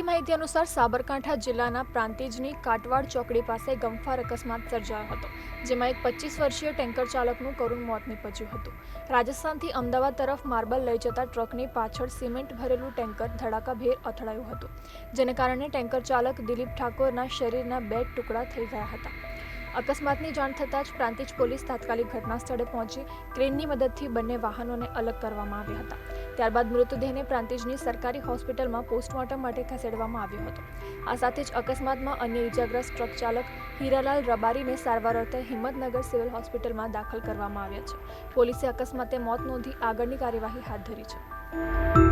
માહિતી અનુસાર સાબરકાંઠા જિલ્લાના પ્રાંતિજની કાટવાડ ચોકડી પાસે ગમખ્વાર અકસ્માત સર્જાયો હતો, જેમાં એક 25 વર્ષીય ટેન્કર ચાલકનું કરુણ મોત નીપજ્યું હતું। રાજસ્થાનથી અમદાવાદ તરફ માર્બલ લઈ જતા ટ્રકની પાછળ સિમેન્ટ ભરેલું ટેન્કર ધડાકાભેર અથડાયું હતું, જેને કારણે ટેન્કર ચાલક દિલીપ ઠાકોરના શરીરના 2 ટુકડા થઈ ગયા હતા। અકસ્માતની જાણ થતાં જ પ્રાંતિજ પોલીસ તાત્કાલિક ઘટના સ્થળે પહોંચી ક્રેનની મદદથી બંને વાહનોને અલગ કરવામાં આવ્યા હતા। ત્યારબાદ મૃતદેહને પ્રાંતિજની સરકારી હોસ્પિટલમાં પોસ્ટમોર્ટમ માટે ખસેડવામાં આવ્યો હતો। આ સાથે જ અકસ્માતમાં અન્ય ઇજાગ્રસ્ત ટ્રક ચાલક હીરાલાલ રબારીને સારવાર અર્થે હિંમતનગર સિવિલ હોસ્પિટલમાં દાખલ કરવામાં આવ્યા છે। પોલીસે અકસ્માતે મોત નોંધી આગળની કાર્યવાહી હાથ ધરી છે।